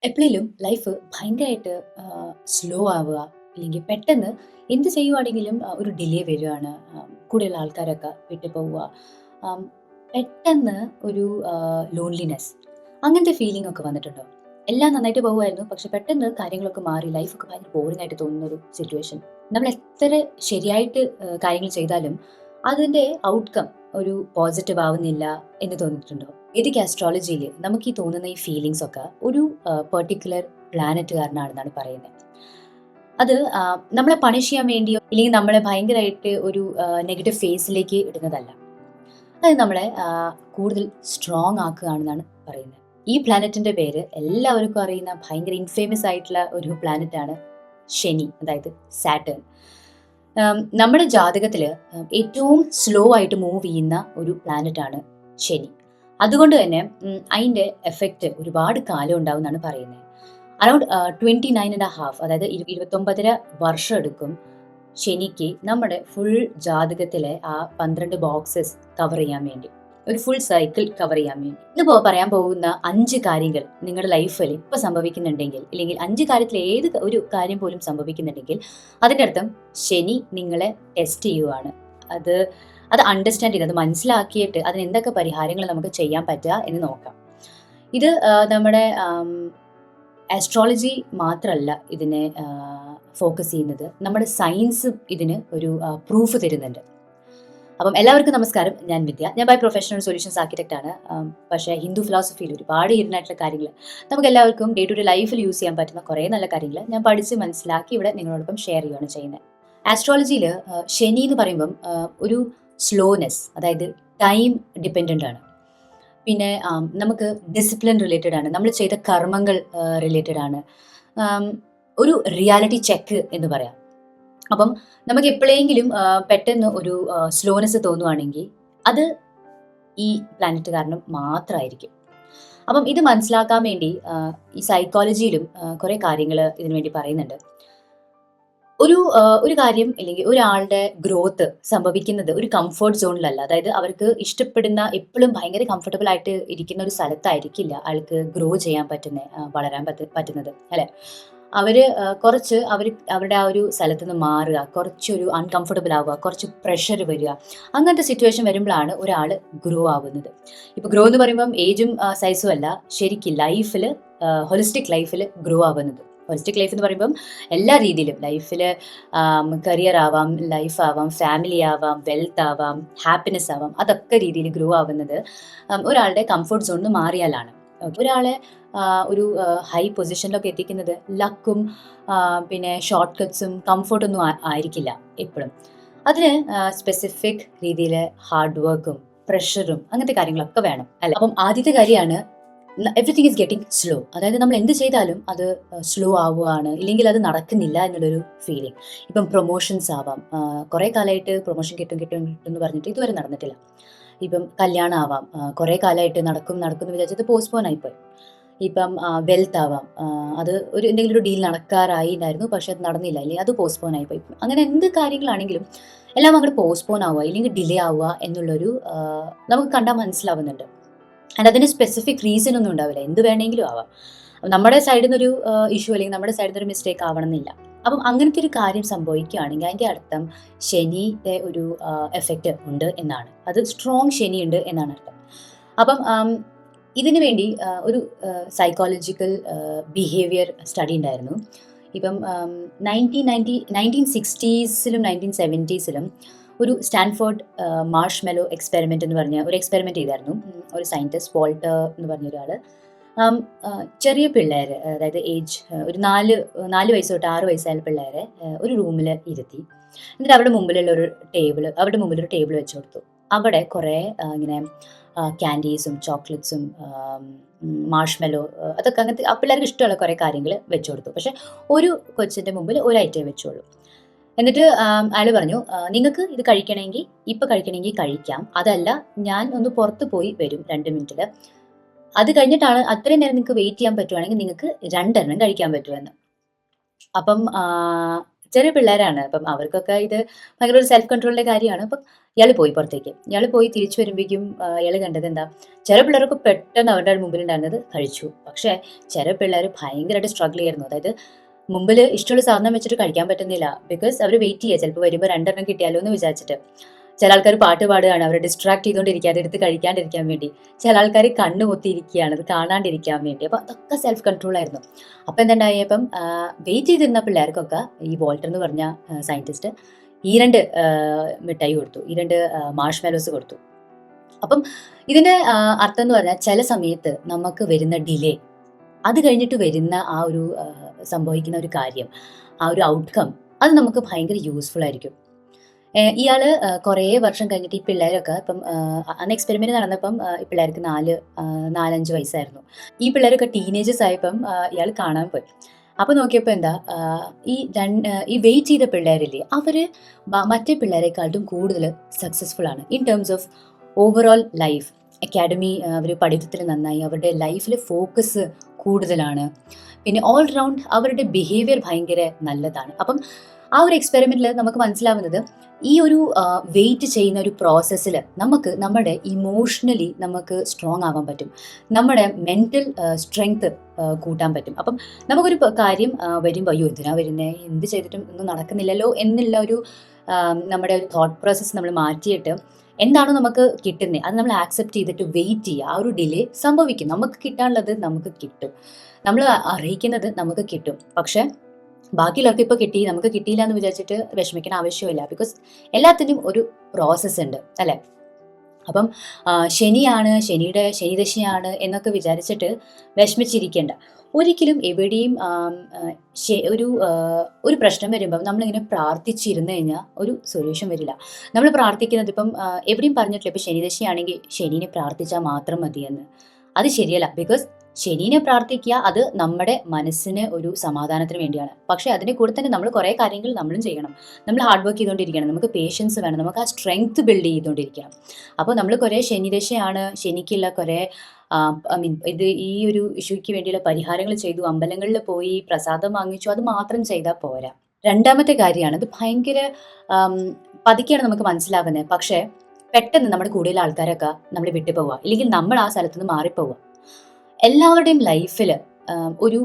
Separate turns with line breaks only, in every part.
എപ്പോഴേലും life ഭയങ്കരമായിട്ട് slow ആവുക അല്ലെങ്കിൽ പെട്ടെന്ന് എന്ത് ചെയ്യുവാണെങ്കിലും ഒരു ഡിലേ വരികയാണ്. കൂടെയുള്ള ആൾക്കാരൊക്കെ വിട്ടു പോവുക. ആം, പെട്ടെന്ന് ഒരു ലോൺലിനെസ് അങ്ങനത്തെ ഫീലിംഗ് ഒക്കെ വന്നിട്ടുണ്ടോ? എല്ലാം നന്നായിട്ട് പോകുമായിരുന്നു, പക്ഷെ പെട്ടെന്ന് കാര്യങ്ങളൊക്കെ മാറി ലൈഫൊക്കെ ഭയങ്കര ബോറിംഗ് ആയിട്ട് തോന്നുന്ന ഒരു സിറ്റുവേഷൻ. നമ്മൾ എത്ര ശരിയായിട്ട് കാര്യങ്ങൾ ചെയ്താലും അതിൻ്റെ ഔട്ട്കം ഒരു പോസിറ്റീവ് ആവുന്നില്ല എന്ന് തോന്നിയിട്ടുണ്ടോ? വേദിക് ആസ്ട്രോളജിയിൽ നമുക്ക് ഈ തോന്നുന്ന ഈ ഫീലിങ്സ് ഒക്കെ ഒരു പെർട്ടിക്കുലർ പ്ലാനറ്റ് കാരണമാണെന്നാണ് പറയുന്നത്. അത് നമ്മളെ പണിഷ് ചെയ്യാൻ വേണ്ടിയോ ഇല്ലെങ്കിൽ നമ്മളെ ഭയങ്കരമായിട്ട് ഒരു നെഗറ്റീവ് ഫേസിലേക്ക് ഇടുന്നതല്ല. അത് നമ്മളെ കൂടുതൽ സ്ട്രോങ് ആക്കുകയാണെന്നാണ് പറയുന്നത്. ഈ പ്ലാനറ്റിന്റെ പേര് എല്ലാവർക്കും അറിയുന്ന ഭയങ്കര ഇൻഫേമസ് ആയിട്ടുള്ള ഒരു പ്ലാനറ്റാണ് ശനി, അതായത് സാറ്റേൺ. നമ്മുടെ ജാതകത്തിൽ ഏറ്റവും സ്ലോ ആയിട്ട് മൂവ് ചെയ്യുന്ന ഒരു പ്ലാനറ്റാണ് ശനി. അതുകൊണ്ട് തന്നെ അതിൻ്റെ എഫക്റ്റ് ഒരുപാട് കാലം ഉണ്ടാവും എന്നാണ് പറയുന്നത്. അറൌണ്ട് 29.5, അതായത് 29.5 വർഷം എടുക്കും ശനിക്ക് നമ്മുടെ ഫുൾ ജാതകത്തിലെ ആ 12 ബോക്സസ് കവർ ചെയ്യാൻ വേണ്ടി, ഒരു ഫുൾ സൈക്കിൾ കവർ ചെയ്യാൻ വേണ്ടി. ഇന്ന് പറയാൻ പോകുന്ന 5 കാര്യങ്ങൾ നിങ്ങളുടെ ലൈഫിൽ ഇപ്പൊ സംഭവിക്കുന്നുണ്ടെങ്കിൽ, ഇല്ലെങ്കിൽ 5 കാര്യത്തിൽ ഏത് ഒരു കാര്യം പോലും സംഭവിക്കുന്നുണ്ടെങ്കിൽ അതിന്റെ അർത്ഥം ശനി നിങ്ങളെ ടെസ്റ്റ് ചെയ്യുവാണ്. അത് അത് അണ്ടർസ്റ്റാൻഡ് ചെയ്ത്, അത് മനസ്സിലാക്കിയിട്ട് അതിന് എന്തൊക്കെ പരിഹാരങ്ങൾ നമുക്ക് ചെയ്യാൻ പറ്റുക എന്ന് നോക്കാം. ഇത് നമ്മുടെ ആസ്ട്രോളജി മാത്രമല്ല ഇതിനെ ഫോക്കസ് ചെയ്യുന്നത്, നമ്മുടെ സയൻസും ഇതിന് ഒരു പ്രൂഫ് തരുന്നുണ്ട്. അപ്പം എല്ലാവർക്കും നമസ്കാരം, ഞാൻ വിദ്യ. ഞാൻ ബൈ പ്രൊഫഷണൽ സൊല്യൂഷൻസ് ആർക്കിടെക്റ്റ് ആണ്. പക്ഷേ ഹിന്ദു ഫിലോസഫിയിൽ ഒരുപാട് ഹിഡനായിട്ടുള്ള കാര്യങ്ങൾ നമുക്ക് എല്ലാവർക്കും ഡേ ടു ഡേ ലൈഫിൽ യൂസ് ചെയ്യാൻ പറ്റുന്ന കുറേ നല്ല കാര്യങ്ങൾ ഞാൻ പഠിച്ച് മനസ്സിലാക്കി ഇവിടെ നിങ്ങളോടൊപ്പം ഷെയർ ചെയ്യുകയാണ് ചെയ്യുന്നത്. ആസ്ട്രോളജിയിൽ ശനി എന്ന് പറയുമ്പം ഒരു സ്ലോനെസ്, അതായത് ടൈം ഡിപ്പെൻഡൻ്റ് ആണ്. പിന്നെ നമുക്ക് ഡിസിപ്ലിൻ റിലേറ്റഡ് ആണ്, നമ്മൾ ചെയ്ത കർമ്മങ്ങൾ റിലേറ്റഡ് ആണ്, ഒരു റിയാലിറ്റി ചെക്ക് എന്ന് പറയാം. അപ്പം നമുക്ക് എപ്പോഴെങ്കിലും പെട്ടെന്ന് ഒരു സ്ലോനെസ് തോന്നുവാണെങ്കിൽ അത് ഈ പ്ലാനറ്റ് കാരണം മാത്രമായിരിക്കും. അപ്പം ഇത് മനസ്സിലാക്കാൻ വേണ്ടി ഈ സൈക്കോളജിയിലും കുറേ കാര്യങ്ങൾ ഇതിനു വേണ്ടി പറയുന്നുണ്ട്. ഒരു കാര്യം അല്ലെങ്കിൽ ഒരാളുടെ ഗ്രോത്ത് സംഭവിക്കുന്നത് ഒരു കംഫർട്ട് സോണിലല്ല. അതായത് അവർക്ക് ഇഷ്ടപ്പെടുന്ന, എപ്പോഴും ഭയങ്കര കംഫർട്ടബിൾ ആയിട്ട് ഇരിക്കുന്ന ഒരു സ്ഥലത്തായിരിക്കില്ല ആൾക്ക് ഗ്രോ ചെയ്യാൻ വളരാൻ പറ്റുന്നത്, അല്ലെ? കുറച്ച് അവരുടെ ആ ഒരു സ്ഥലത്ത് നിന്ന് മാറുക, കുറച്ചൊരു അൺകംഫർട്ടബിൾ ആവുക, കുറച്ച് പ്രഷർ വരിക, അങ്ങനത്തെ സിറ്റുവേഷൻ വരുമ്പോഴാണ് ഒരാൾ ഗ്രോ ആവുന്നത്. ഇപ്പോൾ ഗ്രോ എന്ന് പറയുമ്പം ഏജും സൈസും അല്ല, ശരിക്കും ലൈഫിൽ, ഹോളിസ്റ്റിക് ലൈഫിൽ ഗ്രോ ആവുന്നത്. ഹോളിസ്റ്റിക് ലൈഫ് എന്ന് പറയുമ്പം എല്ലാ രീതിയിലും ലൈഫിൽ, കരിയർ ആവാം, ലൈഫ് ആവാം, ഫാമിലി ആവാം, വെൽത്ത് ആവാം, ഹാപ്പിനെസ് ആവാം, അതൊക്കെ രീതിയിൽ ഗ്രോ ആവുന്നത് ഒരാളുടെ കംഫർട്ട് സോണിൽ നിന്ന് മാറിയാലാണ്. ഒരാളെ ഒരു ഹൈ പൊസിഷനിലൊക്കെ എത്തിക്കുന്നത് ലക്കും പിന്നെ ഷോർട്ട് കട്ട്സും കംഫർട്ടൊന്നും ആയിരിക്കില്ല എപ്പോഴും. അതിന് സ്പെസിഫിക് രീതിയിൽ ഹാർഡ് വർക്കും പ്രഷറും അങ്ങനത്തെ കാര്യങ്ങളൊക്കെ വേണം, അല്ല? അപ്പം ആദ്യത്തെ കാര്യമാണ് എവറിത്തിങ് ഈസ് ഗെറ്റിംഗ് സ്ലോ. അതായത് നമ്മൾ എന്ത് ചെയ്താലും അത് സ്ലോ ആവുകയാണ്, ഇല്ലെങ്കിൽ അത് നടക്കുന്നില്ല എന്നുള്ളൊരു ഫീലിംഗ്. ഇപ്പം പ്രൊമോഷൻസ് ആവാം, കുറേ കാലമായിട്ട് പ്രൊമോഷൻ കിട്ടും കിട്ടും കിട്ടും എന്ന് പറഞ്ഞിട്ട് ഇതുവരെ നടന്നിട്ടില്ല. ഇപ്പം കല്യാണം ആവാം, കുറേ കാലമായിട്ട് നടക്കും നടക്കും എന്ന് വിചാരിച്ചത് പോസ്റ്റ്പോൺ ആയിപ്പോയി. ഇപ്പം വെൽത്ത് ആവാം, അത് എന്തെങ്കിലും ഒരു ഡീൽ നടക്കാറായി ഉണ്ടായിരുന്നു, പക്ഷെ അത് നടന്നില്ല, അല്ലെങ്കിൽ അത് പോസ്റ്റ്പോൺ ആയിപ്പോയി. അങ്ങനെ എന്ത് കാര്യങ്ങളാണെങ്കിലും എല്ലാം അങ്ങോട്ട് പോസ്റ്റ്പോൺ ആവുക ഇല്ലെങ്കിൽ ഡിലേ ആവുക എന്നുള്ളൊരു നമുക്ക് കണ്ടാൽ മനസ്സിലാവുന്നുണ്ട്. ആൻഡ് അതിന് സ്പെസിഫിക് റീസൺ ഒന്നും ഉണ്ടാവില്ല, എന്ത് വേണമെങ്കിലും ആവാം. നമ്മുടെ സൈഡിൽ നിന്നൊരു ഇഷ്യൂ അല്ലെങ്കിൽ നമ്മുടെ സൈഡിൽ നിന്നൊരു മിസ്റ്റേക്ക് ആവണമെന്നില്ല. അപ്പം അങ്ങനത്തെ ഒരു കാര്യം സംഭവിക്കുകയാണെങ്കിൽ അതിൻ്റെ അർത്ഥം ശനിയുടെ ഒരു എഫക്റ്റ് ഉണ്ട് എന്നാണ്, അത് സ്ട്രോങ് ശനി ഉണ്ട് എന്നാണ് അർത്ഥം. അപ്പം ഇതിനു വേണ്ടി ഒരു സൈക്കോളജിക്കൽ ബിഹേവിയർ സ്റ്റഡി ഉണ്ടായിരുന്നു. ഇപ്പം 1960s-ലും 1970s-ലും ഒരു സ്റ്റാൻഫോർഡ് മാർഷ്മെലോ എക്സ്പെരിമെൻ്റ് എന്ന് പറഞ്ഞ ഒരു എക്സ്പെരിമെൻ്റ് ചെയ്തായിരുന്നു ഒരു സയൻറ്റിസ്റ്റ്, വോൾട്ടർ എന്ന് പറഞ്ഞൊരാൾ. ചെറിയ പിള്ളേർ, അതായത് ഏജ് ഒരു 4 വയസ്സ് തൊട്ട് 6 വയസ്സായ പിള്ളേരെ ഒരു റൂമിൽ ഇരുത്തി, എന്നിട്ട് അവരുടെ മുമ്പിലുള്ള ടേബിൾ വെച്ച് കൊടുത്തു. അവിടെ കുറേ ഇങ്ങനെ ക്യാൻഡീസും ചോക്ലേറ്റ്സും മാർഷ്മെലോ, അതൊക്കെ അങ്ങനത്തെ ആ പിള്ളേർക്ക് ഇഷ്ടമുള്ള കുറേ കാര്യങ്ങൾ വെച്ചു കൊടുത്തു. പക്ഷെ ഒരു കൊച്ചിൻ്റെ മുമ്പിൽ ഒരു ഐറ്റം വെച്ചോളൂ. എന്നിട്ട് അയാൾ പറഞ്ഞു, നിങ്ങൾക്ക് ഇത് കഴിക്കണമെങ്കിൽ കഴിക്കാം, അതല്ല ഞാൻ ഒന്ന് പുറത്ത് പോയി വരും 2 മിനിറ്റിൽ, അത് കഴിഞ്ഞിട്ടാണ്, അത്രയും നേരം നിങ്ങൾക്ക് വെയിറ്റ് ചെയ്യാൻ പറ്റുവാണെങ്കിൽ നിങ്ങൾക്ക് 2 എണ്ണം കഴിക്കാൻ പറ്റുമെന്ന്. അപ്പം ചെറിയ പിള്ളേരാണ്. അപ്പം അവർക്കൊക്കെ ഇത് ഭയങ്കര ഒരു സെൽഫ് കൺട്രോളിന്റെ കാര്യമാണ്. അപ്പം ഇയാള് പോയി പുറത്തേക്ക്. ഇയാള് പോയി തിരിച്ചു വരുമ്പഴേക്കും ഇയാള് കണ്ടത് എന്താ, ചെറിയ പിള്ളേരൊക്കെ പെട്ടെന്ന് അവരുടെ മുമ്പിലുണ്ടായിരുന്നത് കഴിച്ചു. പക്ഷേ ചെറിയ പിള്ളേര് ഭയങ്കരമായിട്ട് സ്ട്രഗിൾ ചെയ്യായിരുന്നു. അതായത് മുമ്പില് ഇഷ്ടമുള്ള സാധനം വെച്ചിട്ട് കഴിക്കാൻ പറ്റുന്നില്ല. ബിക്കോസ് അവര് വെയിറ്റ് ചെയ്യുക. ചിലപ്പോൾ വരുമ്പോൾ 2 എണ്ണം കിട്ടിയാലോ എന്ന് വിചാരിച്ചിട്ട്. ചില ആൾക്കാര് പാട്ട് പാടുകയാണ്. അവരെ ഡിസ്ട്രാക്ട് ചെയ്തുകൊണ്ടിരിക്കുക. അതെടുത്ത് കഴിക്കാണ്ടിരിക്കാൻ വേണ്ടി. ചില ആൾക്കാര് കണ്ണ് പൊത്തിയിരിക്കുകയാണ്. അത് കാണാണ്ടിരിക്കാൻ വേണ്ടി. അപ്പൊ അതൊക്കെ സെൽഫ് കൺട്രോൾ ആയിരുന്നു. അപ്പൊ എന്തുണ്ടായി, അപ്പം വെയിറ്റ് ചെയ്തിരുന്ന പിള്ളേർക്കൊക്കെ ഈ വോൾട്ടർ എന്ന് പറഞ്ഞ സയന്റിസ്റ്റ് ഈ 2 മിഠായി കൊടുത്തു. ഈ 2 മാർഷ്മെലോസ് കൊടുത്തു. അപ്പം ഇതിന്റെ അർത്ഥം എന്ന് പറഞ്ഞാൽ ചില സമയത്ത് നമുക്ക് വരുന്ന ഡിലേ, അത് കഴിഞ്ഞിട്ട് വരുന്ന ആ ഒരു സംഭവിക്കുന്ന ഒരു കാര്യം, ആ ഒരു ഔട്ട്കം, അത് നമുക്ക് ഭയങ്കര യൂസ്ഫുൾ ആയിരിക്കും. ഇയാള് കുറേ വർഷം കഴിഞ്ഞിട്ട് ഈ പിള്ളേരൊക്കെ ഇപ്പം അന്ന് എക്സ്പെരിമെന്റ് നടന്നപ്പം ഈ പിള്ളേർക്ക് 4-5 വയസ്സായിരുന്നു. ഈ പിള്ളേരൊക്കെ ടീനേജേഴ്സ് ആയപ്പം ഇയാൾ കാണാൻ പോയി. അപ്പൊ നോക്കിയപ്പോ എന്താ, ഈ വെയിറ്റ് ചെയ്ത പിള്ളേരില്ലേ, അവര് മറ്റേ പിള്ളേരെക്കാളും കൂടുതൽ സക്സസ്ഫുൾ ആണ് in terms of overall life. Academy, അവർ പഠിത്തത്തിൽ നന്നായി, അവരുടെ ലൈഫിൽ ഫോക്കസ് കൂടുതലാണ്. പിന്നെ ഓൾ റൗണ്ട് അവരുടെ ബിഹേവിയർ ഭയങ്കര നല്ലതാണ്. അപ്പം ആ ഒരു എക്സ്പെരിമെന്റിൽ നമുക്ക് മനസ്സിലാവുന്നത്, ഈ ഒരു വെയിറ്റ് ചെയ്യുന്ന ഒരു പ്രോസസ്സിൽ നമുക്ക് നമ്മുടെ ഇമോഷണലി നമുക്ക് സ്ട്രോങ് ആവാൻ പറ്റും, നമ്മുടെ മെന്റൽ സ്ട്രെങ്ത് കൂട്ടാൻ പറ്റും. അപ്പം നമുക്കൊരു കാര്യം വരുമ്പോൾ, അയ്യോ എന്തിനാ വരുന്നത്, എന്ത് ചെയ്തിട്ടും ഒന്നും നടക്കുന്നില്ലല്ലോ എന്നുള്ള ഒരു നമ്മുടെ ഒരു തോട്ട് പ്രോസസ്സ് നമ്മൾ മാറ്റിയിട്ട് എന്താണോ നമുക്ക് കിട്ടുന്നത് അത് നമ്മൾ ആക്സെപ്റ്റ് ചെയ്തിട്ട് വെയിറ്റ് ചെയ്യുക. ആ ഒരു ഡിലേ സംഭവിക്കും. നമുക്ക് കിട്ടാനുള്ളത് നമുക്ക് കിട്ടും, നമ്മൾ അർഹിക്കുന്നത് നമുക്ക് കിട്ടും. പക്ഷെ ബാക്കിയുള്ളവർക്ക് ഇപ്പോൾ കിട്ടി, നമുക്ക് കിട്ടിയില്ല എന്ന് വിചാരിച്ചിട്ട് വിഷമിക്കേണ്ട ആവശ്യമില്ല. ബിക്കോസ് എല്ലാത്തിനും ഒരു പ്രോസസ്സ് ഉണ്ട്, അല്ലേ? അപ്പം ശനിയാണ്, ശനിദശയാണ് എന്നൊക്കെ വിചാരിച്ചിട്ട് വിഷമിച്ചിരിക്കേണ്ട. ഒരിക്കലും എവിടെയും ഒരു പ്രശ്നം വരുമ്പം നമ്മളിങ്ങനെ പ്രാർത്ഥിച്ചിരുന്നു കഴിഞ്ഞാൽ ഒരു സൊല്യൂഷൻ വരില്ല. നമ്മൾ പ്രാർത്ഥിക്കുന്നത് ഇപ്പം എവിടെയും പറഞ്ഞിട്ടില്ല, ഇപ്പം ശനിദശയാണെങ്കിൽ ശനീനെ പ്രാർത്ഥിച്ചാൽ മാത്രം മതിയെന്ന്. അത് ശരിയല്ല. ബിക്കോസ് ശനീനെ പ്രാർത്ഥിക്കുക, അത് നമ്മുടെ മനസ്സിന് ഒരു സമാധാനത്തിന് വേണ്ടിയാണ്. പക്ഷേ അതിൻ്റെ കൂടെ തന്നെ നമ്മൾ കുറേ കാര്യങ്ങൾ നമ്മളും ചെയ്യണം. നമ്മൾ ഹാർഡ് വർക്ക് ചെയ്തുകൊണ്ടിരിക്കണം, നമുക്ക് പേഷ്യൻസ് വേണം, നമുക്ക് ആ സ്ട്രെങ്ത് ബിൽഡ് ചെയ്തുകൊണ്ടിരിക്കണം. അപ്പോൾ നമ്മൾ കുറേ ശനിദശയാണ്, ശനിക്കുള്ള കുറേ ഇത് ഈ ഒരു ഇഷ്യൂക്ക് വേണ്ടിയുള്ള പരിഹാരങ്ങൾ ചെയ്തു, അമ്പലങ്ങളിൽ പോയി പ്രസാദം വാങ്ങിച്ചു, അത് മാത്രം ചെയ്താൽ പോരാ. രണ്ടാമത്തെ കാര്യമാണ്, ഇത് ഭയങ്കര പതുക്കെയാണ് നമുക്ക് മനസ്സിലാകുന്നത്. പക്ഷേ പെട്ടെന്ന് നമ്മുടെ കൂടെയുള്ള ആൾക്കാരൊക്കെ നമ്മൾ വിട്ടു പോവുക, ഇല്ലെങ്കിൽ നമ്മൾ ആ സ്ഥലത്തുനിന്ന് മാറിപ്പോവുക. എല്ലാവരുടെയും ലൈഫിൽ ഒരു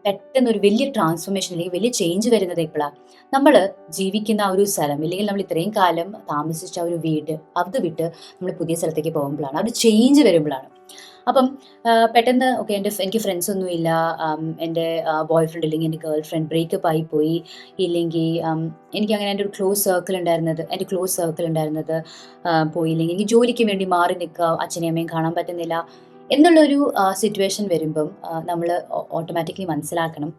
പെട്ടെന്ന് ഒരു വലിയ ട്രാൻസ്ഫോർമേഷൻ അല്ലെങ്കിൽ വലിയ ചേഞ്ച് വരുന്നത് എപ്പോഴാണ്, നമ്മൾ ജീവിക്കുന്ന ആ ഒരു സ്ഥലം, ഇല്ലെങ്കിൽ നമ്മൾ ഇത്രയും കാലം താമസിച്ച ഒരു വീട്, അത് വിട്ട് നമ്മൾ പുതിയ സ്ഥലത്തേക്ക് പോകുമ്പോഴാണ്, ആ ഒരു ചേഞ്ച് വരുമ്പോഴാണ്. അപ്പം പെട്ടെന്ന് ഓക്കെ, എനിക്ക് ഫ്രണ്ട്സ് ഒന്നും ഇല്ല, എൻ്റെ ബോയ് ഫ്രണ്ട് ഇല്ലെങ്കിൽ എൻ്റെ ഗേൾ ഫ്രണ്ട് ബ്രേക്കപ്പ് ആയി പോയി, ഇല്ലെങ്കിൽ എനിക്കങ്ങനെ എൻ്റെ ഒരു ക്ലോസ് സർക്കിൾ ഉണ്ടായിരുന്നത് പോയില്ലെങ്കിൽ എനിക്ക് ജോലിക്ക് വേണ്ടി മാറി നിൽക്കുക, അച്ഛനെയും അമ്മയും കാണാൻ പറ്റുന്നില്ല എന്നുള്ളൊരു സിറ്റുവേഷൻ വരുമ്പം നമ്മൾ ഓട്ടോമാറ്റിക്കലി മനസ്സിലാക്കണം,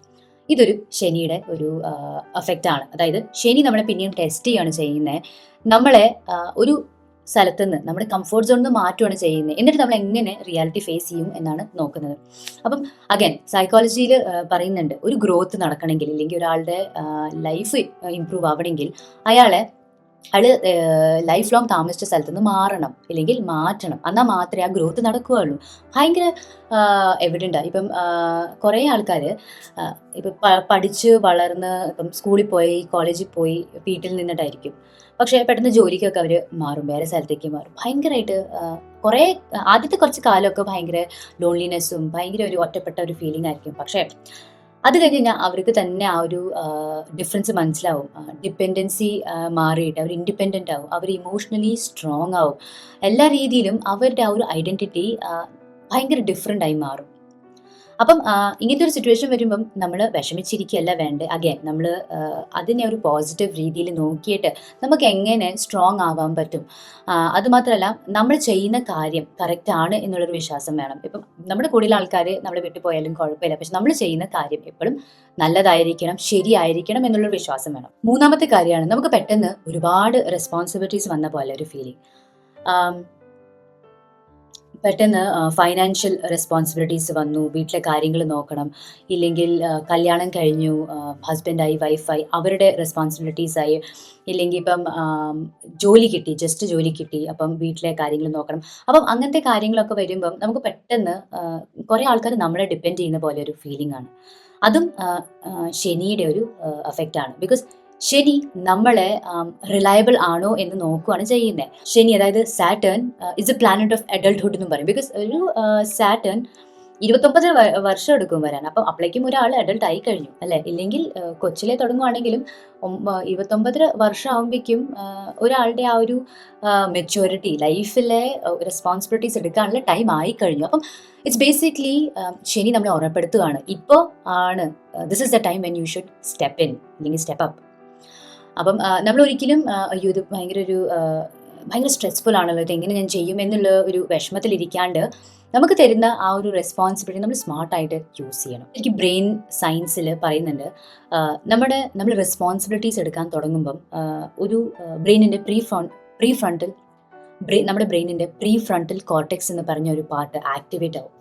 ഇതൊരു ശനിയുടെ ഒരു എഫക്റ്റാണ്. അതായത് ശനി നമ്മളെ പിന്നെയും ടെസ്റ്റ് ചെയ്യുകയാണ് ചെയ്യുന്നത്, നമ്മളെ ഒരു സ്ഥലത്ത് നിന്ന് നമ്മുടെ കംഫോർട്ട് സോണിൽ നിന്ന് മാറ്റുകയാണ് ചെയ്യുന്നത്. എന്നിട്ട് നമ്മൾ എങ്ങനെ റിയാലിറ്റി ഫേസ് ചെയ്യും എന്നാണ് നോക്കുന്നത്. അപ്പം അഗൈൻ സൈക്കോളജിയിൽ പറയുന്നുണ്ട്, ഒരു ഗ്രോത്ത് നടക്കണമെങ്കിൽ, ഇല്ലെങ്കിൽ ഒരാളുടെ ലൈഫ് ഇമ്പ്രൂവ് ആവണമെങ്കിൽ അയാള് ലൈഫ് ലോങ് താമസിച്ച സ്ഥലത്ത് നിന്ന് മാറണം, ഇല്ലെങ്കിൽ മാറ്റണം. എന്നാൽ മാത്രമേ ആ ഗ്രോത്ത് നടക്കുകയുള്ളൂ. ഭയങ്കര എവിഡൻ്റാണ്. ഇപ്പം കുറേ ആൾക്കാർ ഇപ്പം പഠിച്ച് വളർന്ന് ഇപ്പം സ്കൂളിൽ പോയി, കോളേജിൽ പോയി, വീട്ടിൽ നിന്നിട്ടായിരിക്കും. പക്ഷേ പെട്ടെന്ന് ജോലിക്കൊക്കെ അവർ മാറും, വേറെ സ്ഥലത്തേക്ക് മാറും. ഭയങ്കരമായിട്ട് കുറേ ആദ്യത്തെ കുറച്ച് കാലമൊക്കെ ഭയങ്കര ലോൺലിനെസ്സും ഭയങ്കര ഒരു ഒറ്റപ്പെട്ട ഒരു ഫീലിംഗ് ആയിരിക്കും. പക്ഷേ അത് കഴിഞ്ഞ് കഴിഞ്ഞാൽ അവർക്ക് തന്നെ ആ ഒരു ഡിഫറൻസ് മനസ്സിലാവും. ഡിപ്പെൻഡൻസി മാറിയിട്ട് അവർ ഇൻഡിപെൻഡൻ്റ് ആവും, അവർ ഇമോഷണലി സ്ട്രോങ് ആവും. എല്ലാ രീതിയിലും അവരുടെ ആ ഒരു ഐഡൻറ്റിറ്റി ഭയങ്കര ഡിഫറെൻ്റ് ആയി മാറും. അപ്പം ഇങ്ങനത്തെ ഒരു സിറ്റുവേഷൻ വരുമ്പം നമ്മൾ വിഷമിച്ചിരിക്കുകയല്ല വേണ്ടത്. അഗൈൻ നമ്മൾ അതിനെ ഒരു പോസിറ്റീവ് രീതിയിൽ നോക്കിയിട്ട് നമുക്ക് എങ്ങനെ സ്ട്രോങ് ആവാൻ പറ്റും. അതുമാത്രമല്ല, നമ്മൾ ചെയ്യുന്ന കാര്യം കറക്റ്റ് ആണ് എന്നുള്ളൊരു വിശ്വാസം വേണം. ഇപ്പം നമ്മുടെ കൂടുതൽ ആൾക്കാർ നമ്മളെ വിട്ടുപോയാലും കുഴപ്പമില്ല, പക്ഷെ നമ്മൾ ചെയ്യുന്ന കാര്യം എപ്പോഴും നല്ലതായിരിക്കണം, ശരിയായിരിക്കണം എന്നുള്ളൊരു വിശ്വാസം വേണം. മൂന്നാമത്തെ കാര്യമാണ്, നമുക്ക് പെട്ടെന്ന് ഒരുപാട് റെസ്പോൺസിബിലിറ്റീസ് വന്ന പോലെ ഒരു ഫീലിംഗ്. പെട്ടെന്ന് ഫൈനാൻഷ്യൽ റെസ്പോൺസിബിലിറ്റീസ് വന്നു. വീട്ടിലെ കാര്യങ്ങൾ നോക്കണം. ഇല്ലെങ്കിൽ കല്യാണം കഴിഞ്ഞു, ഹസ്ബൻഡായി, വൈഫായി, അവരുടെ റെസ്പോൺസിബിലിറ്റീസായി. ഇല്ലെങ്കിൽ ഇപ്പം ജോലി കിട്ടി, ജസ്റ്റ് ജോലി കിട്ടി. അപ്പം വീട്ടിലെ കാര്യങ്ങൾ നോക്കണം. അപ്പം അങ്ങനത്തെ കാര്യങ്ങളൊക്കെ വരുമ്പം നമുക്ക് പെട്ടെന്ന് കുറേ ആൾക്കാർ നമ്മളെ ഡിപ്പെൻഡ് ചെയ്യുന്ന പോലെ ഒരു ഫീലിംഗാണ്. അതും ശനിയുടെ ഒരു എഫക്റ്റാണ്. ബിക്കോസ് ശനി നമ്മളെ റിലയബിൾ ആണോ എന്ന് നോക്കുകയാണ് ചെയ്യുന്നത്. ശനി അതായത് Saturn is A planet of adulthood എന്നും പറയും. ബിക്കോസ് ഒരു സാറ്റേൺ 29 വർഷം എടുക്കും വരാൻ. അപ്പം അപ്പോഴേക്കും ഒരാൾ അഡൾട്ട് ആയി കഴിഞ്ഞു അല്ലേ. ഇല്ലെങ്കിൽ കൊച്ചിലെ തുടങ്ങുവാണെങ്കിലും 29 വർഷം ആകുമ്പോഴേക്കും ഒരാളുടെ ആ ഒരു മെച്യൂരിറ്റി, ലൈഫിലെ റെസ്പോൺസിബിലിറ്റീസ് എടുക്കാനുള്ള ടൈം ആയി കഴിഞ്ഞു. അപ്പം ഇറ്റ്സ് ബേസിക്കലി ശനി നമ്മളെ ഓർമ്മപ്പെടുത്തുകയാണ്, ഇപ്പോൾ ആണ് this is the time when you should step in അല്ലെങ്കിൽ സ്റ്റെപ്പ് അപ്പ്. അപ്പം നമ്മൾ ഒരിക്കലും അയ്യോ ഇത് ഭയങ്കര സ്ട്രെസ്ഫുൾ ആണല്ലോ, ഇത് എങ്ങനെ ഞാൻ ചെയ്യും എന്നുള്ള ഒരു വിഷമത്തിലിരിക്കാണ്ട് നമുക്ക് തരുന്ന ആ ഒരു റെസ്പോൺസിബിലിറ്റി നമ്മൾ സ്മാർട്ടായിട്ട് യൂസ് ചെയ്യണം. എനിക്ക് ബ്രെയിൻ സയൻസിൽ പറയുന്നുണ്ട്, നമ്മൾ റെസ്പോൺസിബിലിറ്റീസ് എടുക്കാൻ തുടങ്ങുമ്പം ഒരു ബ്രെയിനിൻ്റെ നമ്മുടെ ബ്രെയിനിൻ്റെ പ്രീ ഫ്രണ്ടൽ കോർട്ടെക്സ് എന്ന് പറഞ്ഞ ഒരു പാർട്ട് ആക്ടിവേറ്റ് ആവും.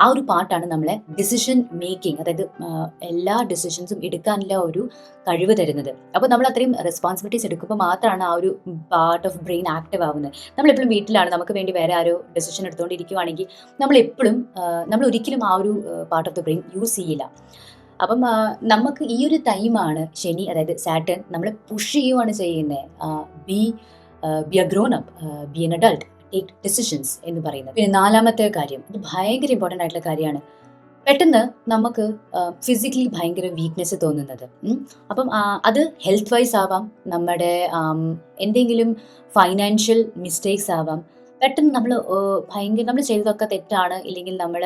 ആ ഒരു പാർട്ടാണ് നമ്മളെ ഡിസിഷൻ മേക്കിംഗ്, അതായത് എല്ലാ ഡിസിഷൻസും എടുക്കാനുള്ള ഒരു കഴിവ് തരുന്നത്. അപ്പോൾ നമ്മൾ അത്രയും റെസ്പോൺസിബിലിറ്റീസ് എടുക്കുമ്പോൾ മാത്രമാണ് ആ ഒരു പാർട്ട് ഓഫ് ബ്രെയിൻ ആക്റ്റീവ് ആവുന്നത്. നമ്മളെപ്പോഴും വീട്ടിലാണ്, നമുക്ക് വേണ്ടി വേറെ ആരോ ഡിസിഷൻ എടുത്തുകൊണ്ടിരിക്കുകയാണെങ്കിൽ നമ്മൾ ഒരിക്കലും ആ ഒരു part of the brain use ചെയ്യില്ല. അപ്പം നമുക്ക് ഈ ഒരു ടൈമാണ് ശനി, അതായത് സാറ്റേൺ നമ്മളെ പുഷ് ചെയ്യുകയാണ് ചെയ്യുന്നത്. B A grown up, B N adult, take decisions എന്ന് പറയുന്നത്. പിന്നെ 4ാമത്തെ കാര്യം, ഇത് ഭയങ്കര ഇമ്പോർട്ടൻ്റ് ആയിട്ടുള്ള കാര്യമാണ്. പെട്ടെന്ന് നമുക്ക് ഫിസിക്കലി ഭയങ്കര വീക്ക്നെസ് തോന്നുന്നത്. അപ്പം അത് ഹെൽത്ത് വൈസ് ആവാം, നമ്മുടെ എന്തെങ്കിലും ഫൈനാൻഷ്യൽ മിസ്റ്റേക്സ് ആവാം. പെട്ടെന്ന് നമ്മൾ ചെയ്തതൊക്കെ തെറ്റാണ്, ഇല്ലെങ്കിൽ നമ്മൾ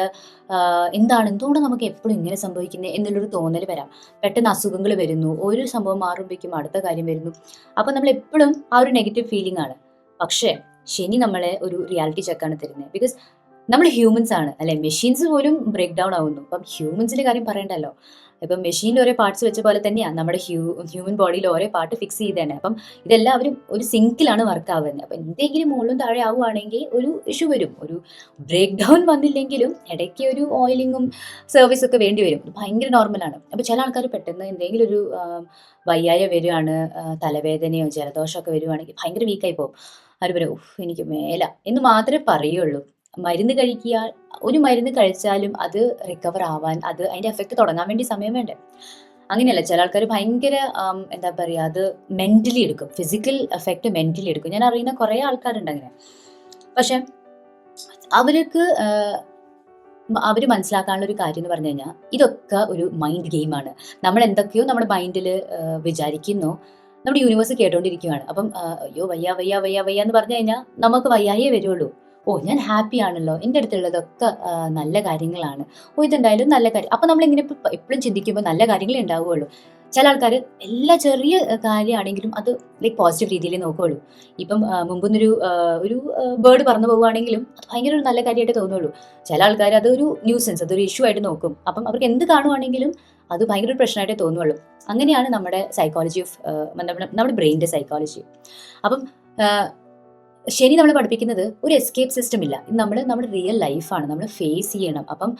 എന്തുകൊണ്ട് നമുക്ക് എപ്പോഴും ഇങ്ങനെ സംഭവിക്കുന്നത് എന്നുള്ളൊരു തോന്നൽ വരാം. പെട്ടെന്ന് അസുഖങ്ങൾ വരുന്നു, ഒരു സംഭവം മാറുമ്പോഴേക്കും അടുത്ത കാര്യം വരുന്നു. അപ്പോൾ നമ്മൾ എപ്പോഴും ആ ഒരു നെഗറ്റീവ് ഫീലിംഗ് ആണ്. പക്ഷേ ശനി നമ്മളെ ഒരു റിയാലിറ്റി ചെക്കാണ് തരുന്നത്. ബിക്കോസ് നമ്മൾ ഹ്യൂമൻസ് ആണ് അല്ലെ, മെഷീൻസ് പോലും ബ്രേക്ക് ഡൗൺ ആവുന്നു. അപ്പം ഹ്യൂമൻസിൻ്റെ കാര്യം പറയണ്ടല്ലോ. ഇപ്പം മെഷീനിൽ ഓരോ പാർട്സ് വെച്ച പോലെ തന്നെയാണ് നമ്മുടെ ഹ്യൂമൻ ബോഡിയിൽ ഓരോ പാർട്ട് ഫിക്സ് ചെയ്തതാണ്. അപ്പം ഇതെല്ലാവരും ഒരു സിങ്കിലാണ് വർക്ക് ആവുന്നത്. അപ്പം എന്തെങ്കിലും മുകളിലും താഴെ ആവുകയാണെങ്കിൽ ഒരു ഇഷ്യൂ വരും. ഒരു ബ്രേക്ക് ഡൗൺ വന്നില്ലെങ്കിലും ഇടയ്ക്ക് ഒരു ഓയിലിങ്ങും സർവീസൊക്കെ വേണ്ടി വരും. ഭയങ്കര നോർമലാണ്. അപ്പോൾ ചില ആൾക്കാർ പെട്ടെന്ന് എന്തെങ്കിലും ഒരു വയ്യായ വരികയാണ്, തലവേദനയോ ജലദോഷമൊക്കെ വരുവാണെങ്കിൽ ഭയങ്കര വീക്കായി പോകും. അവർ പറയും എനിക്ക് മേല എന്ന് മാത്രമേ പറയുള്ളൂ. മരുന്ന് കഴിക്കുക, ഒരു മരുന്ന് കഴിച്ചാലും അത് റിക്കവർ ആവാൻ, അതിൻ്റെ എഫക്റ്റ് തുടങ്ങാൻ വേണ്ടി സമയം വേണ്ടേ. അങ്ങനെയല്ല, ചില ആൾക്കാർ ഭയങ്കര എന്താ പറയുക, അത് മെൻ്റലി എടുക്കും, ഫിസിക്കൽ എഫക്റ്റ് മെൻ്റലി എടുക്കും. ഞാൻ അറിയുന്ന കുറേ ആൾക്കാരുണ്ട് അങ്ങനെ. പക്ഷെ അവർ മനസ്സിലാക്കാനുള്ള ഒരു കാര്യം എന്ന് പറഞ്ഞു കഴിഞ്ഞാൽ, ഇതൊക്കെ ഒരു മൈൻഡ് ഗെയിമാണ്. നമ്മൾ എന്തൊക്കെയോ നമ്മുടെ മൈൻഡിൽ വിചാരിക്കുന്നു, നമ്മുടെ യൂണിവേഴ്സ് കേട്ടോണ്ടിരിക്കുകയാണ്. അപ്പം അയ്യോ വയ്യ വയ്യ വയ്യ വയ്യ എന്ന് പറഞ്ഞു കഴിഞ്ഞാൽ നമുക്ക് വയ്യായേ വരുള്ളൂ. ഞാൻ ഹാപ്പി ആണല്ലോ, എൻ്റെ അടുത്തുള്ളതൊക്കെ നല്ല കാര്യങ്ങളാണ്, ഇതെന്തായാലും നല്ല കാര്യം. അപ്പം നമ്മളിങ്ങനെ എപ്പോഴും ചിന്തിക്കുമ്പോൾ നല്ല കാര്യങ്ങളേ ഉണ്ടാവുകയുള്ളൂ. ചില ആൾക്കാർ എല്ലാ ചെറിയ കാര്യമാണെങ്കിലും അത് പോസിറ്റീവ് രീതിയിൽ നോക്കുകയുള്ളൂ. ഇപ്പം മുമ്പൊന്നൊരു ബേർഡ് പറന്നു പോവുകയാണെങ്കിലും അത് ഭയങ്കര ഒരു നല്ല കാര്യമായിട്ട് തോന്നുള്ളൂ. ചില ആൾക്കാർ അതൊരു ന്യൂസൻസ്, അതൊരു ഇഷ്യൂ ആയിട്ട് നോക്കും. അപ്പം അവർക്ക് എന്ത് കാണുവാണെങ്കിലും അത് ഭയങ്കര ഒരു പ്രശ്നമായിട്ടേ തോന്നുള്ളൂ. അങ്ങനെയാണ് നമ്മുടെ സൈക്കോളജി ഓഫ് നമ്മുടെ ബ്രെയിനിൻ്റെ സൈക്കോളജി. അപ്പം ശനി നമ്മൾ പഠിപ്പിക്കുന്നത് ഒരു എസ്കേപ്പ് സിസ്റ്റം ഇല്ല. നമ്മുടെ റിയൽ ലൈഫാണ്, നമ്മൾ ഫേസ് ചെയ്യണം. അപ്പം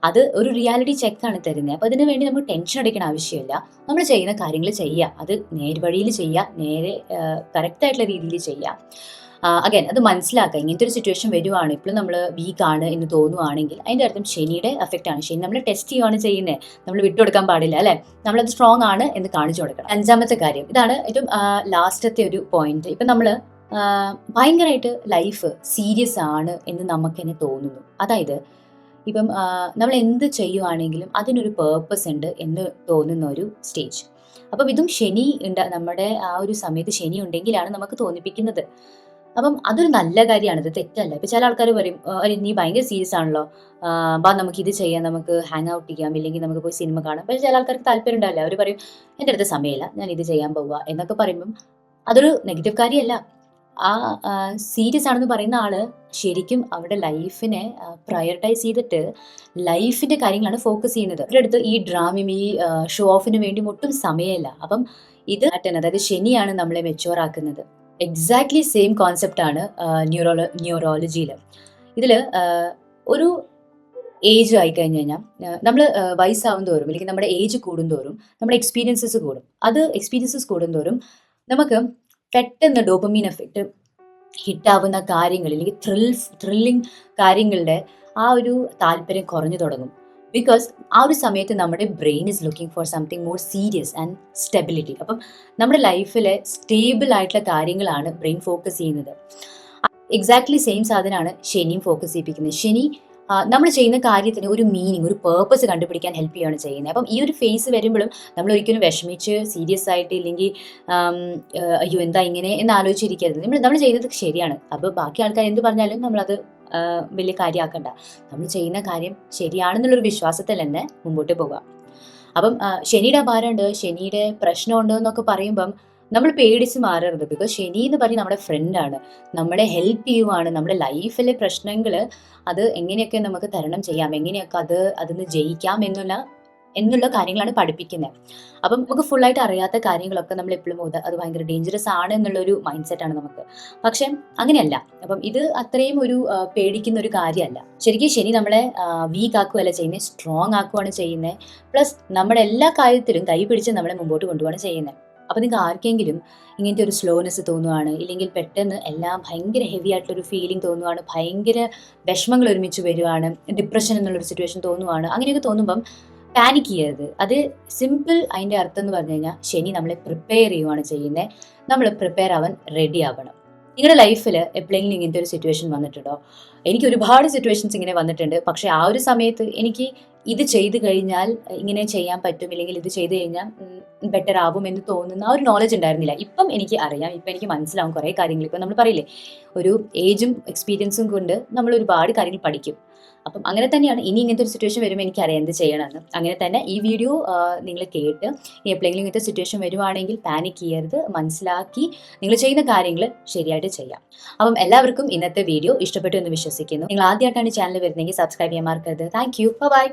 അത് ഒരു റിയാലിറ്റി ചെക്കാണ് തരുന്നത്. അപ്പോൾ അതിന് വേണ്ടി നമുക്ക് ടെൻഷൻ അടിക്കേണ്ട ആവശ്യമില്ല. നമ്മൾ ചെയ്യുന്ന കാര്യങ്ങൾ ചെയ്യുക, അത് നേർവഴിയിൽ ചെയ്യുക, നേരെ കറക്റ്റായിട്ടുള്ള രീതിയിൽ ചെയ്യുക. അഗൈൻ അത് മനസ്സിലാക്കുക. ഇങ്ങനത്തെ ഒരു സിറ്റുവേഷൻ വരുവാണ്, ഇപ്പോഴും നമ്മൾ വീക്കാണ് എന്ന് തോന്നുവാണെങ്കിൽ അതിൻ്റെ അർത്ഥം ശനിയുടെ എഫക്റ്റാണ്. ശനി നമ്മൾ ടെസ്റ്റ് ചെയ്യുകയാണ് ചെയ്യുന്നത്. നമ്മൾ വിട്ടുകൊടുക്കാൻ പാടില്ല അല്ലേ, നമ്മളത് സ്ട്രോങ് ആണ് എന്ന് കാണിച്ചു കൊടുക്കണം. 5ാമത്തെ കാര്യം, ഇതാണ് ഏറ്റവും ലാസ്റ്റത്തെ ഒരു പോയിന്റ്. ഇപ്പം നമ്മൾ ഭയങ്കരമായിട്ട് ലൈഫ് സീരിയസ് ആണ് എന്ന് നമുക്ക് തന്നെ തോന്നുന്നു. അതായത് ഇപ്പം നമ്മൾ എന്ത് ചെയ്യുവാണെങ്കിലും അതിനൊരു പേർപ്പസ് ഉണ്ട് എന്ന് തോന്നുന്ന ഒരു സ്റ്റേജ്. അപ്പം ഇതും ശനി നമ്മുടെ ആ ഒരു സമയത്ത് ശനി ഉണ്ടെങ്കിലാണ് നമുക്ക് തോന്നിപ്പിക്കുന്നത്. അപ്പം അതൊരു നല്ല കാര്യമാണ്, ഇത് തെറ്റല്ല. ഇപ്പം ചില ആൾക്കാർ പറയും നീ ഭയങ്കര സീരിയസ് ആണല്ലോ, നമുക്കിത് ചെയ്യാം, നമുക്ക് ഹാങ് ഔട്ട് ചെയ്യാം, ഇല്ലെങ്കിൽ നമുക്ക് പോയി സിനിമ കാണാം. പക്ഷേ ചില ആൾക്കാർക്ക് താല്പര്യം ഉണ്ടാവില്ല. അവർ പറയും എൻ്റെ അടുത്ത് സമയമില്ല, ഞാൻ ഇത് ചെയ്യാൻ പോവുക എന്നൊക്കെ പറയുമ്പം അതൊരു നെഗറ്റീവ് കാര്യമല്ല. ആ സീരിയസ് ആണെന്ന് പറയുന്ന ആള് ശരിക്കും അവരുടെ ലൈഫിനെ പ്രയോറിറ്റൈസ് ചെയ്തിട്ട് ലൈഫിന്റെ കാര്യങ്ങളാണ് ഫോക്കസ് ചെയ്യുന്നത്. അവരുടെ അടുത്ത് ഈ ഡ്രാമയും ഈ ഷോ ഓഫിന് വേണ്ടി ഒട്ടും സമയമില്ല. അപ്പം ഇത് അതായത് ശനിയാണ് നമ്മളെ മെച്യൂർ ആക്കുന്നത്. എക്സാക്ട്ലി സെയിം കോൺസെപ്റ്റ് ആണ് ന്യൂറോളജിയിൽ. ഇതിൽ ഒരു ഏജ് ആയി കഴിഞ്ഞ് കഴിഞ്ഞാൽ നമ്മൾ വയസ്സാവും തോറും അല്ലെങ്കിൽ നമ്മുടെ ഏജ് കൂടുന്തോറും നമ്മുടെ എക്സ്പീരിയൻസസ് കൂടും. അത് എക്സ്പീരിയൻസസ് കൂടുന്തോറും നമുക്ക് പെട്ടെന്ന് ഡോപ്പമീൻ എഫക്റ്റ് ഹിറ്റാവുന്ന കാര്യങ്ങൾ അല്ലെങ്കിൽ ത്രില്ലിങ് കാര്യങ്ങളുടെ ആ ഒരു താല്പര്യം കുറഞ്ഞു തുടങ്ങും. ബിക്കോസ് ആ ഒരു സമയത്ത് നമ്മുടെ brain is looking for something more serious and stability. അപ്പം നമ്മുടെ ലൈഫിലെ സ്റ്റേബിൾ ആയിട്ടുള്ള കാര്യങ്ങളാണ് ബ്രെയിൻ ഫോക്കസ് ചെയ്യുന്നത്. എക്സാക്ട്ലി സെയിം സാധനമാണ് ശനിയും ഫോക്കസ് ചെയ്യിപ്പിക്കുന്നത്. ശനി നമ്മൾ ചെയ്യുന്ന കാര്യത്തിന് ഒരു മീനിങ്, ഒരു പേർപ്പസ് കണ്ടുപിടിക്കാൻ ഹെൽപ്പ് ചെയ്യുകയാണ് ചെയ്യുന്നത്. അപ്പം ഈ ഒരു ഫേസ് വരുമ്പോഴും നമ്മൾ ഒരിക്കലും വിഷമിച്ച് സീരിയസ് ആയിട്ട് ഇല്ലെങ്കിൽ അയ്യോ എന്താ ഇങ്ങനെ എന്ന് ആലോചിച്ചിരിക്കരുത്. നമ്മൾ ചെയ്യുന്നത് ശരിയാണ്. അപ്പോൾ ബാക്കി ആൾക്കാർ എന്ത് പറഞ്ഞാലും നമ്മളത് വലിയ കാര്യമാക്കണ്ട. നമ്മൾ ചെയ്യുന്ന കാര്യം ശരിയാണെന്നുള്ളൊരു വിശ്വാസത്തിൽ തന്നെ മുമ്പോട്ട് പോവുക. അപ്പം ശനിയുടെ അപാരമുണ്ട്, ശനിയുടെ പ്രശ്നമുണ്ട് എന്നൊക്കെ പറയുമ്പം നമ്മൾ പേടിച്ച് മാറരുത്. ബിക്കോസ് ശനി എന്ന് പറഞ്ഞ് നമ്മുടെ ഫ്രണ്ടാണ്, നമ്മളെ ഹെൽപ്പ് ചെയ്യുവാണ്. നമ്മുടെ ലൈഫിലെ പ്രശ്നങ്ങൾ അത് എങ്ങനെയൊക്കെ നമുക്ക് തരണം ചെയ്യാം, എങ്ങനെയൊക്കെ അതിന് ജയിക്കാം എന്നുള്ള കാര്യങ്ങളാണ് പഠിപ്പിക്കുന്നത്. അപ്പം നമുക്ക് ഫുള്ളായിട്ട് അറിയാത്ത കാര്യങ്ങളൊക്കെ നമ്മൾ എപ്പോഴും അത് ഭയങ്കര ഡേഞ്ചറസ് ആണ് എന്നുള്ളൊരു മൈൻഡ് സെറ്റാണ് നമുക്ക്. പക്ഷെ അങ്ങനെയല്ല. അപ്പം ഇത് അത്രയും ഒരു പേടിക്കുന്ന ഒരു കാര്യമല്ല. ശരിക്കും ശനി നമ്മളെ വീക്ക് ആക്കുകയല്ല ചെയ്യുന്നത്, സ്ട്രോങ് ആക്കുകയാണ് ചെയ്യുന്നത്. പ്ലസ് നമ്മുടെ എല്ലാ കാര്യത്തിലും കൈ പിടിച്ച് നമ്മളെ മുമ്പോട്ട് കൊണ്ടുപോവാണ് ചെയ്യുന്നത്. അപ്പോൾ നിങ്ങൾക്ക് ആർക്കെങ്കിലും ഇങ്ങനത്തെ ഒരു സ്ലോനെസ് തോന്നുവാണ്, ഇല്ലെങ്കിൽ പെട്ടെന്ന് എല്ലാം ഭയങ്കര ഹെവി ആയിട്ടുള്ളൊരു ഫീലിംഗ് തോന്നുവാണ്, ഭയങ്കര വിഷമങ്ങൾ ഒരുമിച്ച് വരുവാണ്, ഡിപ്രഷൻ എന്നുള്ളൊരു സിറ്റുവേഷൻ തോന്നുവാണ്, അങ്ങനെയൊക്കെ തോന്നുമ്പം പാനിക് ചെയ്യരുത്. അത് സിമ്പിൾ. അതിൻ്റെ അർത്ഥം എന്ന് പറഞ്ഞു കഴിഞ്ഞാൽ ശനി നമ്മളെ പ്രിപ്പയർ ചെയ്യുവാണ് ചെയ്യുന്നത്. നമ്മൾ പ്രിപ്പയർ ആവാൻ റെഡി ആവണം. നിങ്ങളുടെ ലൈഫിൽ എപ്പോഴെങ്കിലും ഇങ്ങനത്തെ ഒരു സിറ്റുവേഷൻ വന്നിട്ടുണ്ടോ? എനിക്ക് ഒരുപാട് സിറ്റുവേഷൻസ് ഇങ്ങനെ വന്നിട്ടുണ്ട്. പക്ഷേ ആ ഒരു സമയത്ത് എനിക്ക് ഇത് ചെയ്ത് കഴിഞ്ഞാൽ ഇങ്ങനെ ചെയ്യാൻ പറ്റും, ഇല്ലെങ്കിൽ ഇത് ചെയ്ത് കഴിഞ്ഞാൽ ബെറ്റർ ആവും എന്ന് തോന്നുന്ന ആ ഒരു നോളജ് ഉണ്ടായിരുന്നില്ല. ഇപ്പം എനിക്ക് അറിയാം, ഇപ്പം എനിക്ക് മനസ്സിലാവും കുറേ കാര്യങ്ങൾ. ഇപ്പം നമ്മൾ പറയില്ലേ, ഒരു ഏജും എക്സ്പീരിയൻസും കൊണ്ട് നമ്മൾ ഒരുപാട് കാര്യങ്ങൾ പഠിക്കും. അപ്പം അങ്ങനെ തന്നെയാണ് ഇനി ഇങ്ങനത്തെ ഒരു സിറ്റുവേഷൻ വരുമ്പോൾ എനിക്കറിയാം എന്ത് ചെയ്യണമെന്ന്. അങ്ങനെ തന്നെ ഈ വീഡിയോ നിങ്ങൾ കേട്ട് ഇനി എപ്പോഴെങ്കിലും ഇങ്ങനത്തെ സിറ്റുവേഷൻ വരുവാണെങ്കിൽ പാനിക് ചെയ്യരുത്, മനസ്സിലാക്കി നിങ്ങൾ ചെയ്യുന്ന കാര്യങ്ങൾ ശരിയായിട്ട് ചെയ്യാം. അപ്പം എല്ലാവർക്കും ഇന്നത്തെ വീഡിയോ ഇഷ്ടപ്പെട്ടു എന്ന് വിശ്വസിക്കുന്നു. നിങ്ങൾ ആദ്യമായിട്ടാണ് ചാനൽ വരുന്നതെങ്കിൽ സബ്സ്ക്രൈബ് ചെയ്യാൻ മറക്കരുത്. Thank you. ബൈ.